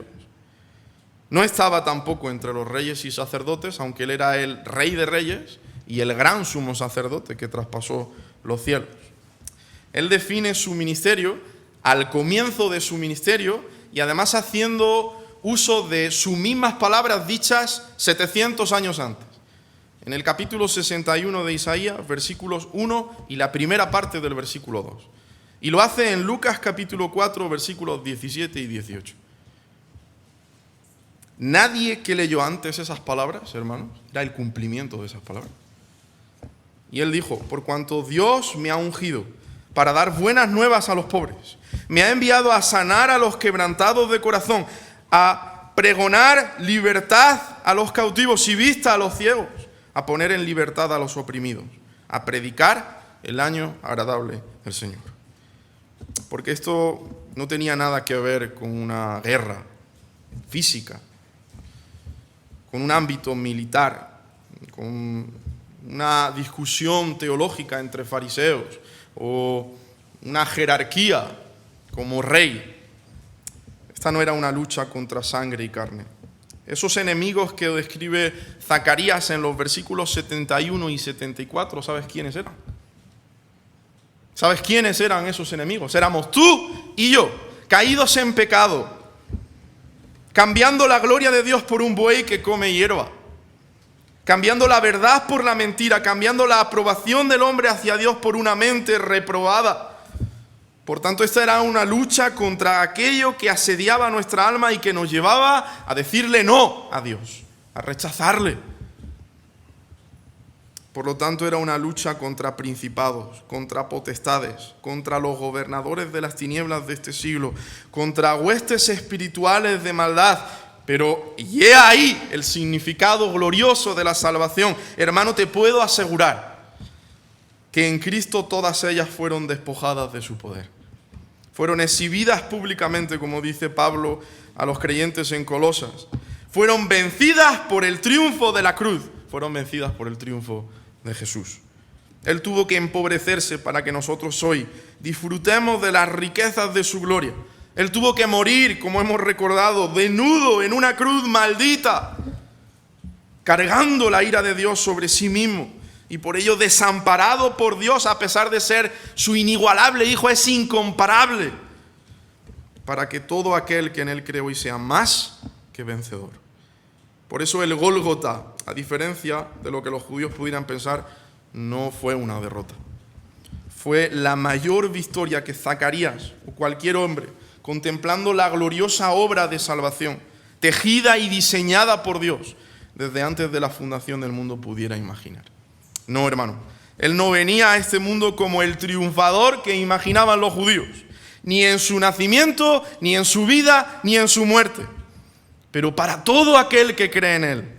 No estaba tampoco entre los reyes y sacerdotes, aunque él era el rey de reyes y el gran sumo sacerdote que traspasó los cielos. Él define su ministerio al comienzo de su ministerio y además haciendo uso de sus mismas palabras dichas 700 años antes. En el capítulo 61 de Isaías, versículos 1 y la primera parte del versículo 2. Y lo hace en Lucas capítulo 4, versículos 17 y 18. Nadie que leyó antes esas palabras, hermanos, era el cumplimiento de esas palabras. Y él dijo, por cuanto Dios me ha ungido para dar buenas nuevas a los pobres, me ha enviado a sanar a los quebrantados de corazón, a pregonar libertad a los cautivos y vista a los ciegos, a poner en libertad a los oprimidos, a predicar el año agradable del Señor. Porque esto no tenía nada que ver con una guerra física, con un ámbito militar, con una discusión teológica entre fariseos o una jerarquía como rey. Esta no era una lucha contra sangre y carne. Esos enemigos que describe Zacarías en los versículos 71 y 74, ¿sabes quiénes eran? ¿Sabes quiénes eran esos enemigos? Éramos tú y yo, caídos en pecado, cambiando la gloria de Dios por un buey que come hierba, cambiando la verdad por la mentira, cambiando la aprobación del hombre hacia Dios por una mente reprobada. Por tanto, esta era una lucha contra aquello que asediaba nuestra alma y que nos llevaba a decirle no a Dios, a rechazarle. Por lo tanto, era una lucha contra principados, contra potestades, contra los gobernadores de las tinieblas de este siglo, contra huestes espirituales de maldad. Pero y he ahí el significado glorioso de la salvación. Hermano, te puedo asegurar que en Cristo todas ellas fueron despojadas de su poder. Fueron exhibidas públicamente, como dice Pablo a los creyentes en Colosas. Fueron vencidas por el triunfo de la cruz. Fueron vencidas por el triunfo de Jesús. Él tuvo que empobrecerse para que nosotros hoy disfrutemos de las riquezas de su gloria. Él tuvo que morir, como hemos recordado, desnudo en una cruz maldita, cargando la ira de Dios sobre sí mismo. Y por ello desamparado por Dios, a pesar de ser su inigualable Hijo, es incomparable, para que todo aquel que en Él cree hoy sea más que vencedor. Por eso el Gólgota, a diferencia de lo que los judíos pudieran pensar, no fue una derrota. Fue la mayor victoria que Zacarías o cualquier hombre, contemplando la gloriosa obra de salvación, tejida y diseñada por Dios, desde antes de la fundación del mundo, pudiera imaginar. No, hermano, Él no venía a este mundo como el triunfador que imaginaban los judíos, ni en su nacimiento, ni en su vida, ni en su muerte. Pero para todo aquel que cree en Él,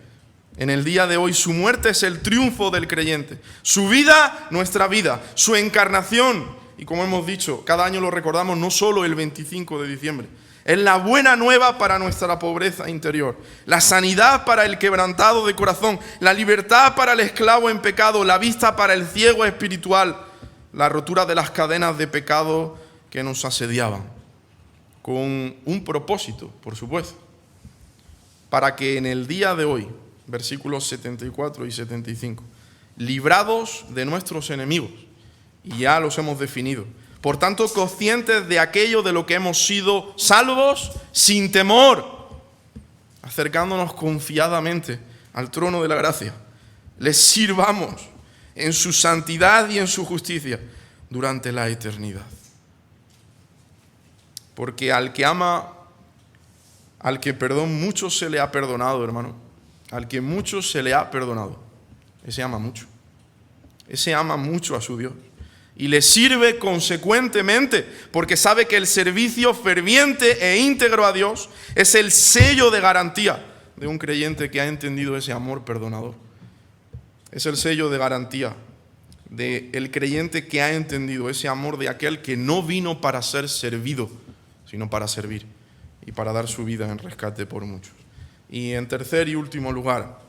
en el día de hoy, su muerte es el triunfo del creyente. Su vida, nuestra vida. Su encarnación, y como hemos dicho, cada año lo recordamos, no solo el 25 de diciembre. Es la buena nueva para nuestra pobreza interior, la sanidad para el quebrantado de corazón, la libertad para el esclavo en pecado, la vista para el ciego espiritual, la rotura de las cadenas de pecado que nos asediaban, con un propósito, por supuesto, para que en el día de hoy, versículos 74 y 75, librados de nuestros enemigos, y ya los hemos definido, por tanto, conscientes de aquello de lo que hemos sido salvos sin temor, acercándonos confiadamente al trono de la gracia, les sirvamos en su santidad y en su justicia durante la eternidad. Porque al que ama, al que mucho se le ha perdonado, hermano, al que mucho se le ha perdonado, ese ama mucho. Ese ama mucho a su Dios. Y le sirve consecuentemente, porque sabe que el servicio ferviente e íntegro a Dios es el sello de garantía de un creyente que ha entendido ese amor perdonador. Es el sello de garantía del creyente que ha entendido ese amor de aquel que no vino para ser servido, sino para servir y para dar su vida en rescate por muchos. Y en tercer y último lugar,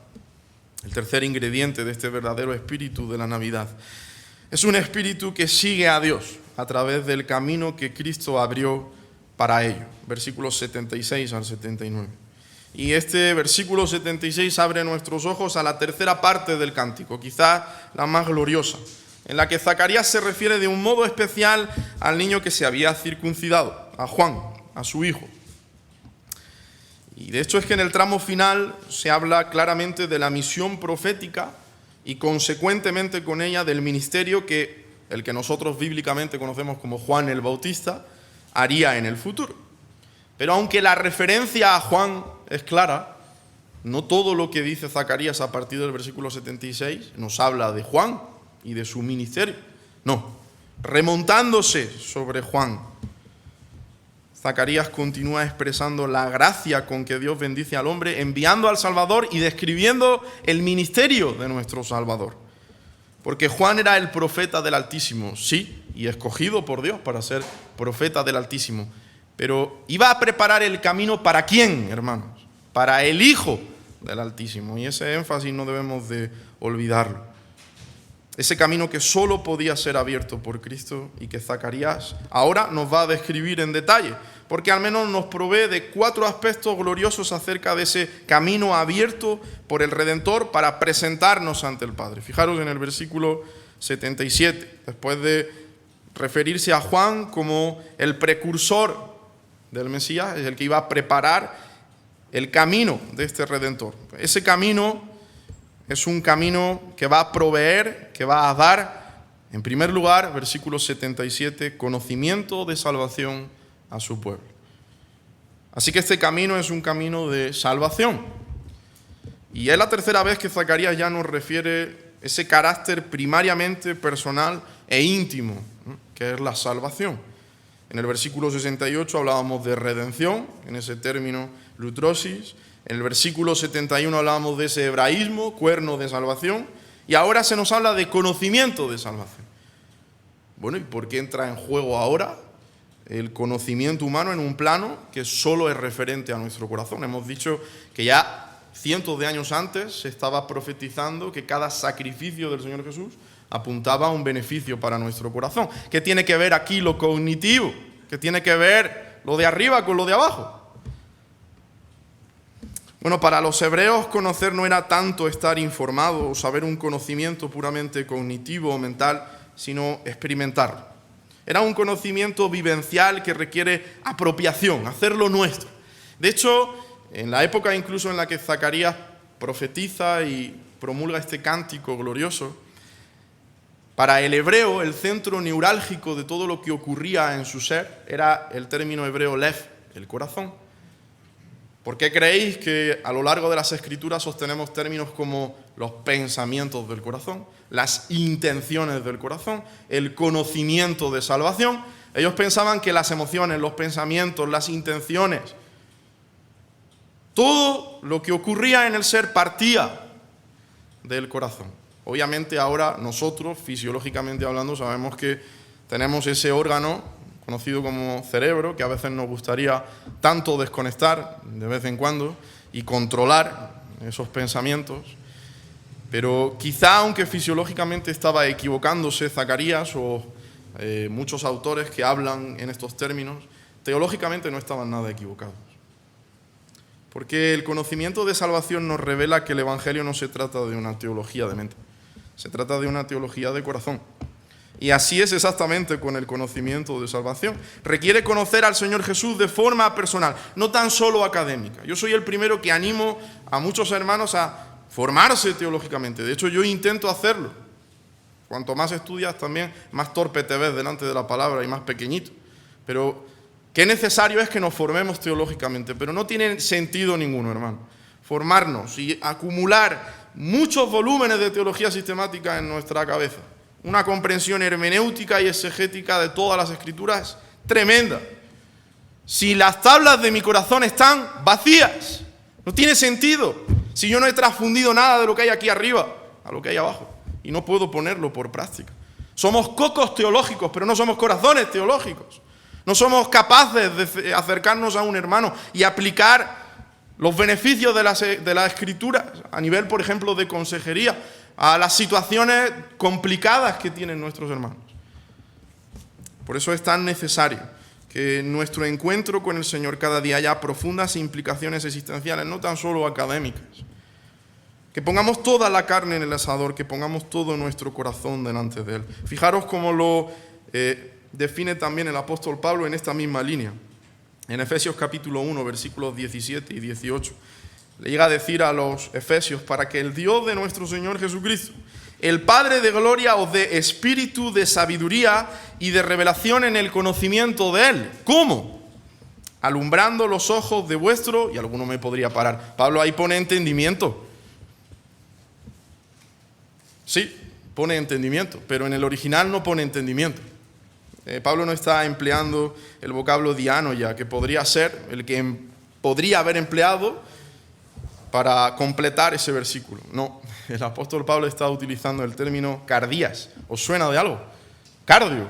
el tercer ingrediente de este verdadero espíritu de la Navidad es un espíritu que sigue a Dios a través del camino que Cristo abrió para ello. Versículos 76 al 79. Y este versículo 76 abre nuestros ojos a la tercera parte del cántico, quizá la más gloriosa, en la que Zacarías se refiere de un modo especial al niño que se había circuncidado, a Juan, a su hijo. Y de hecho es que en el tramo final se habla claramente de la misión profética y consecuentemente con ella del ministerio que el que nosotros bíblicamente conocemos como Juan el Bautista haría en el futuro. Pero aunque la referencia a Juan es clara, no todo lo que dice Zacarías a partir del versículo 76 nos habla de Juan y de su ministerio. No, remontándose sobre Juan, Zacarías continúa expresando la gracia con que Dios bendice al hombre, enviando al Salvador y describiendo el ministerio de nuestro Salvador. Porque Juan era el profeta del Altísimo, sí, y escogido por Dios para ser profeta del Altísimo. Pero iba a preparar el camino ¿para quién, hermanos? Para el Hijo del Altísimo. Y ese énfasis no debemos de olvidarlo. Ese camino que solo podía ser abierto por Cristo y que Zacarías ahora nos va a describir en detalle, porque al menos nos provee de 4 aspectos gloriosos acerca de ese camino abierto por el Redentor para presentarnos ante el Padre. Fijaros en el versículo 77, después de referirse a Juan como el precursor del Mesías, es el que iba a preparar el camino de este Redentor. Ese camino es un camino que va a proveer, que va a dar En primer lugar, versículo 77, conocimiento de salvación a su pueblo. Así que este camino es un camino de salvación. Y es la tercera vez que Zacarías ya nos refiere ese carácter primariamente personal e íntimo, ¿no?, que es la salvación. En el versículo 68 hablábamos de redención, en ese término lutrosis. En el versículo 71 hablábamos de ese hebraísmo, cuerno de salvación. Y ahora se nos habla de conocimiento de salvación. Bueno, ¿y por qué entra en juego ahora el conocimiento humano en un plano que solo es referente a nuestro corazón? Hemos dicho que ya cientos de años antes se estaba profetizando que cada sacrificio del Señor Jesús apuntaba a un beneficio para nuestro corazón. ¿Qué tiene que ver aquí lo cognitivo? ¿Qué tiene que ver lo de arriba con lo de abajo? Bueno, para los hebreos conocer no era tanto estar informado o saber un conocimiento puramente cognitivo o mental, sino experimentarlo. Era un conocimiento vivencial que requiere apropiación, hacerlo nuestro. De hecho, en la época incluso en la que Zacarías profetiza y promulga este cántico glorioso, para el hebreo el centro neurálgico de todo lo que ocurría en su ser era el término hebreo lev, el corazón. ¿Por qué creéis que a lo largo de las Escrituras sostenemos términos como los pensamientos del corazón, las intenciones del corazón, el conocimiento de salvación? Ellos pensaban que las emociones, los pensamientos, las intenciones, todo lo que ocurría en el ser partía del corazón. Obviamente ahora nosotros, fisiológicamente hablando, sabemos que tenemos ese órgano conocido como cerebro, que a veces nos gustaría tanto desconectar de vez en cuando y controlar esos pensamientos. Pero quizá, aunque fisiológicamente estaba equivocándose Zacarías o muchos autores que hablan en estos términos, teológicamente no estaban nada equivocados. Porque el conocimiento de salvación nos revela que el Evangelio no se trata de una teología de mente, se trata de una teología de corazón. Y así es exactamente con el conocimiento de salvación. Requiere conocer al Señor Jesús de forma personal, no tan solo académica. Yo soy el primero que animo a muchos hermanos a formarse teológicamente. De hecho, yo intento hacerlo. Cuanto más estudias también, más torpe te ves delante de la palabra y más pequeñito. Pero qué necesario es que nos formemos teológicamente, pero no tiene sentido ninguno, hermano, formarnos y acumular muchos volúmenes de teología sistemática en nuestra cabeza. Una comprensión hermenéutica y exegética de todas las Escrituras tremenda. Si las tablas de mi corazón están vacías, no tiene sentido. Si yo no he transfundido nada de lo que hay aquí arriba a lo que hay abajo y no puedo ponerlo por práctica. Somos cocos teológicos, pero no somos corazones teológicos. No somos capaces de acercarnos a un hermano y aplicar los beneficios de la Escritura a nivel, por ejemplo, de consejería, a las situaciones complicadas que tienen nuestros hermanos. Por eso es tan necesario que nuestro encuentro con el Señor cada día haya profundas implicaciones existenciales, no tan solo académicas. Que pongamos toda la carne en el asador, que pongamos todo nuestro corazón delante de Él. Fijaros cómo lo define también el apóstol Pablo en esta misma línea. En Efesios capítulo 1, versículos 17 y 18. Le llega a decir a los efesios, para que el Dios de nuestro Señor Jesucristo, el Padre de gloria, os dé espíritu de sabiduría y de revelación en el conocimiento de Él. ¿Cómo? Alumbrando los ojos de vuestro, y alguno me podría parar, Pablo ahí pone entendimiento. Sí, pone entendimiento, pero en el original no pone entendimiento. Pablo no está empleando el vocablo dianoia, que podría ser el que podría haber empleado para completar ese versículo. No, el apóstol Pablo está utilizando el término cardías. ¿Os suena de algo? Cardio.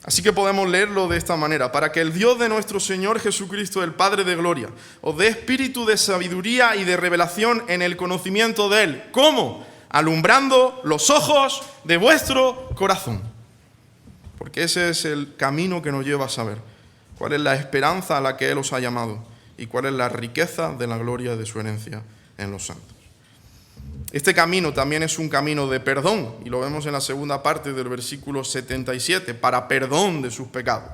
Así que podemos leerlo de esta manera. Para que el Dios de nuestro Señor Jesucristo, el Padre de gloria, os dé espíritu de sabiduría y de revelación en el conocimiento de Él. ¿Cómo? Alumbrando los ojos de vuestro corazón. Porque ese es el camino que nos lleva a saber cuál es la esperanza a la que Él os ha llamado y cuál es la riqueza de la gloria de su herencia en los santos. Este camino también es un camino de perdón, y lo vemos en la segunda parte del versículo 77, para perdón de sus pecados.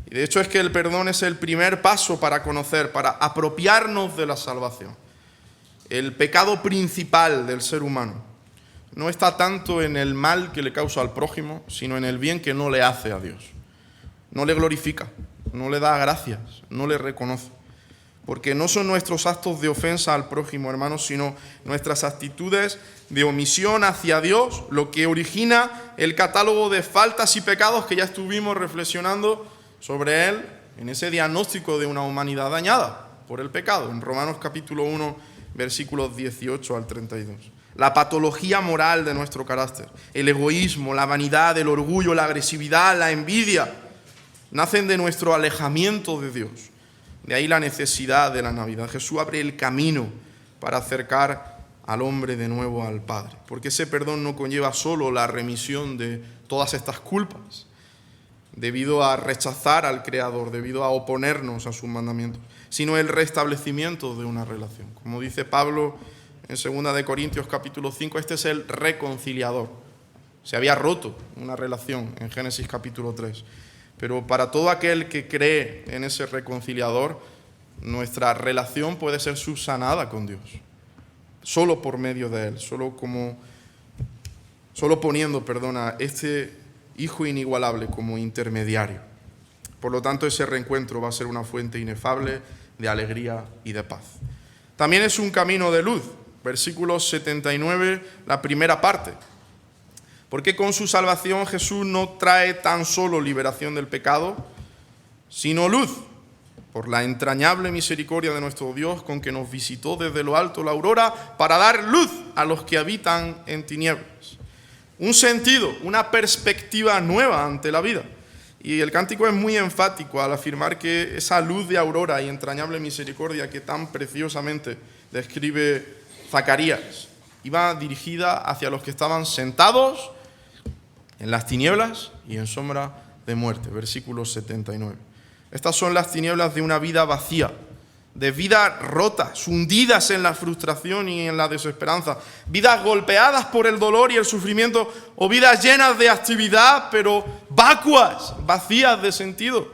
Y de hecho es que el perdón es el primer paso para conocer, para apropiarnos de la salvación. El pecado principal del ser humano no está tanto en el mal que le causa al prójimo, sino en el bien que no le hace a Dios. No le glorifica, no le da gracias, no le reconoce. Porque no son nuestros actos de ofensa al prójimo, hermanos, sino nuestras actitudes de omisión hacia Dios, lo que origina el catálogo de faltas y pecados que ya estuvimos reflexionando sobre él en ese diagnóstico de una humanidad dañada por el pecado, en Romanos capítulo 1, versículos 18 al 32. La patología moral de nuestro carácter, el egoísmo, la vanidad, el orgullo, la agresividad, la envidia, nacen de nuestro alejamiento de Dios. De ahí la necesidad de la Navidad. Jesús abre el camino para acercar al hombre de nuevo al Padre, porque ese perdón no conlleva solo la remisión de todas estas culpas, debido a rechazar al Creador, debido a oponernos a sus mandamientos, sino el restablecimiento de una relación. Como dice Pablo en 2 de Corintios capítulo 5, este es el reconciliador. Se había roto una relación en Génesis capítulo 3. Pero para todo aquel que cree en ese reconciliador, nuestra relación puede ser subsanada con Dios. Solo por medio de Él, solo poniendo a este Hijo inigualable como intermediario. Por lo tanto, ese reencuentro va a ser una fuente inefable de alegría y de paz. También es un camino de luz. Versículo 79, la primera parte. Porque con su salvación Jesús no trae tan solo liberación del pecado, sino luz, por la entrañable misericordia de nuestro Dios, con que nos visitó desde lo alto la aurora, para dar luz a los que habitan en tinieblas. Un sentido, una perspectiva nueva ante la vida. Y el cántico es muy enfático al afirmar que esa luz de aurora y entrañable misericordia que tan preciosamente describe Zacarías iba dirigida hacia los que estaban sentados en las tinieblas y en sombra de muerte. Versículo 79. Estas son las tinieblas de una vida vacía, de vidas rotas, hundidas en la frustración y en la desesperanza, vidas golpeadas por el dolor y el sufrimiento, o vidas llenas de actividad, pero vacuas, vacías de sentido,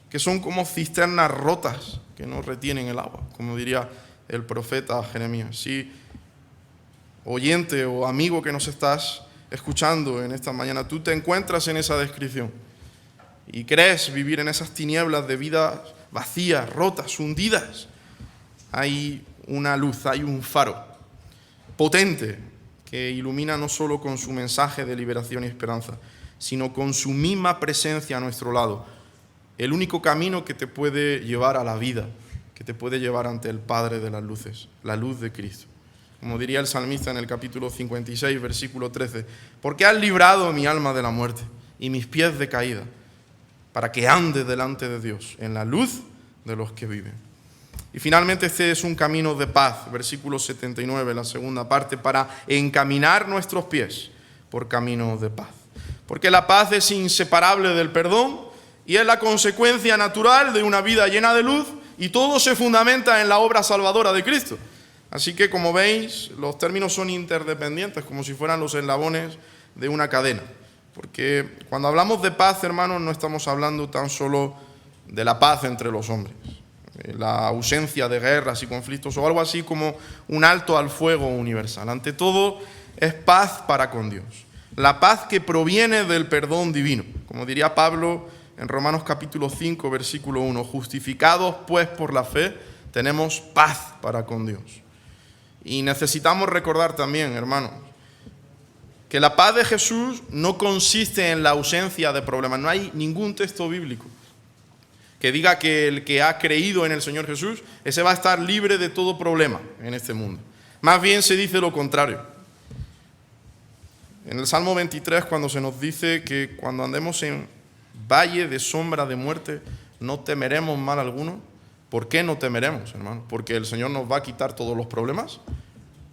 que son como cisternas rotas que no retienen el agua, como diría el profeta Jeremías. Sí, oyente o amigo que nos estás escuchando en esta mañana, tú te encuentras en esa descripción y crees vivir en esas tinieblas de vidas vacías, rotas, hundidas. Hay una luz, hay un faro potente que ilumina no solo con su mensaje de liberación y esperanza, sino con su misma presencia a nuestro lado. El único camino que te puede llevar a la vida, que te puede llevar ante el Padre de las luces, la luz de Cristo. Como diría el salmista en el capítulo 56, versículo 13, porque has librado mi alma de la muerte y mis pies de caída, para que ande delante de Dios en la luz de los que viven. Y finalmente este es un camino de paz, versículo 79, la segunda parte, para encaminar nuestros pies por camino de paz. Porque la paz es inseparable del perdón y es la consecuencia natural de una vida llena de luz, y todo se fundamenta en la obra salvadora de Cristo. Así que, como veis, los términos son interdependientes, como si fueran los eslabones de una cadena. Porque cuando hablamos de paz, hermanos, no estamos hablando tan solo de la paz entre los hombres, la ausencia de guerras y conflictos o algo así como un alto al fuego universal. Ante todo, es paz para con Dios. La paz que proviene del perdón divino. Como diría Pablo en Romanos capítulo 5, versículo 1, justificados pues por la fe, tenemos paz para con Dios. Y necesitamos recordar también, hermanos, que la paz de Jesús no consiste en la ausencia de problemas. No hay ningún texto bíblico que diga que el que ha creído en el Señor Jesús, ese va a estar libre de todo problema en este mundo. Más bien se dice lo contrario. En el Salmo 23, cuando se nos dice que cuando andemos en valle de sombra de muerte, no temeremos mal alguno. ¿Por qué no temeremos, hermano? ¿Porque el Señor nos va a quitar todos los problemas?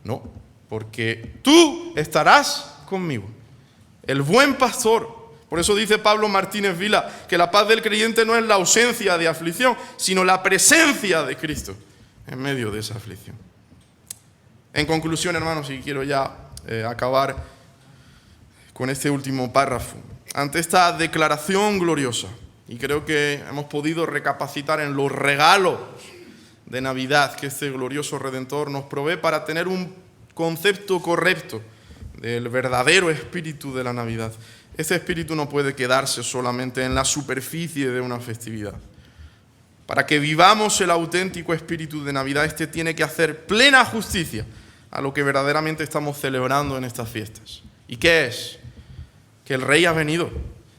No, porque tú estarás conmigo. El buen pastor. Por eso dice Pablo Martínez Vila que la paz del creyente no es la ausencia de aflicción, sino la presencia de Cristo en medio de esa aflicción. En conclusión, hermanos, y quiero ya acabar con este último párrafo. Ante esta declaración gloriosa, y creo que hemos podido recapacitar en los regalos de Navidad que este glorioso Redentor nos provee para tener un concepto correcto del verdadero espíritu de la Navidad. Este espíritu no puede quedarse solamente en la superficie de una festividad. Para que vivamos el auténtico espíritu de Navidad, este tiene que hacer plena justicia a lo que verdaderamente estamos celebrando en estas fiestas. ¿Y qué es? Que el Rey ha venido,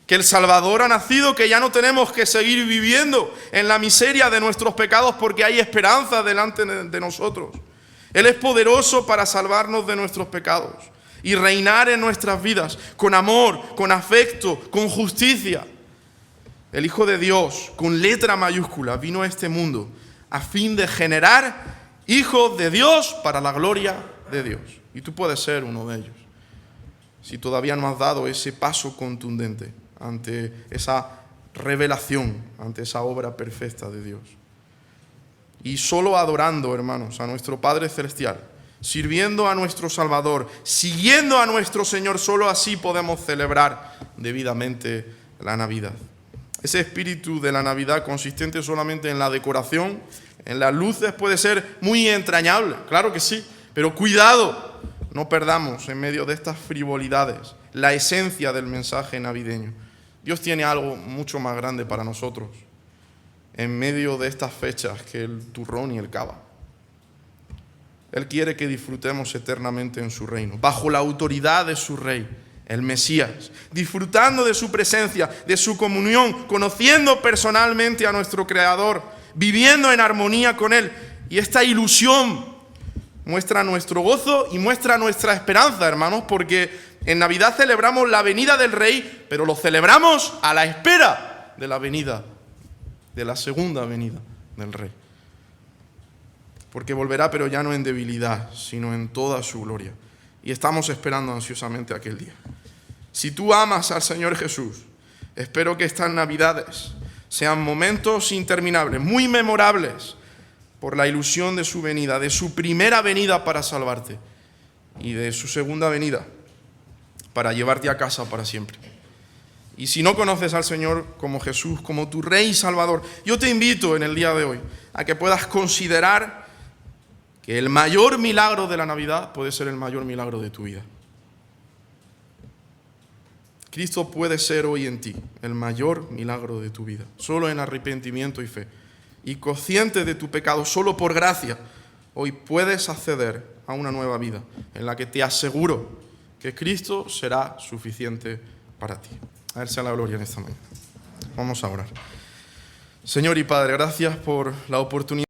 que el Salvador ha nacido, que ya no tenemos que seguir viviendo en la miseria de nuestros pecados porque hay esperanza delante de nosotros. Él es poderoso para salvarnos de nuestros pecados y reinar en nuestras vidas con amor, con afecto, con justicia. El Hijo de Dios, con letra mayúscula, vino a este mundo a fin de generar hijos de Dios para la gloria de Dios. Y tú puedes ser uno de ellos, si todavía no has dado ese paso contundente ante esa revelación, ante esa obra perfecta de Dios. Y solo adorando, hermanos, a nuestro Padre Celestial, sirviendo a nuestro Salvador, siguiendo a nuestro Señor, solo así podemos celebrar debidamente la Navidad. Ese espíritu de la Navidad consistente solamente en la decoración, en las luces, puede ser muy entrañable, claro que sí, pero cuidado, no perdamos en medio de estas frivolidades la esencia del mensaje navideño. Dios tiene algo mucho más grande para nosotros en medio de estas fechas que el turrón y el cava. Él quiere que disfrutemos eternamente en su reino, bajo la autoridad de su Rey, el Mesías, disfrutando de su presencia, de su comunión, conociendo personalmente a nuestro Creador, viviendo en armonía con Él. Y esta ilusión muestra nuestro gozo y muestra nuestra esperanza, hermanos, porque en Navidad celebramos la venida del Rey, pero lo celebramos a la espera de la venida, de la segunda venida del Rey. Porque volverá, pero ya no en debilidad, sino en toda su gloria. Y estamos esperando ansiosamente aquel día. Si tú amas al Señor Jesús, espero que estas Navidades sean momentos interminables, muy memorables, por la ilusión de su venida, de su primera venida para salvarte y de su segunda venida para llevarte a casa para siempre. Y si no conoces al Señor como Jesús, como tu Rey y Salvador, yo te invito en el día de hoy a que puedas considerar que el mayor milagro de la Navidad puede ser el mayor milagro de tu vida. Cristo puede ser hoy en ti el mayor milagro de tu vida, solo en arrepentimiento y fe. Y consciente de tu pecado, solo por gracia, hoy puedes acceder a una nueva vida en la que te aseguro que Cristo será suficiente para ti. A Él sea la gloria en esta mañana. Vamos a orar. Señor y Padre, gracias por la oportunidad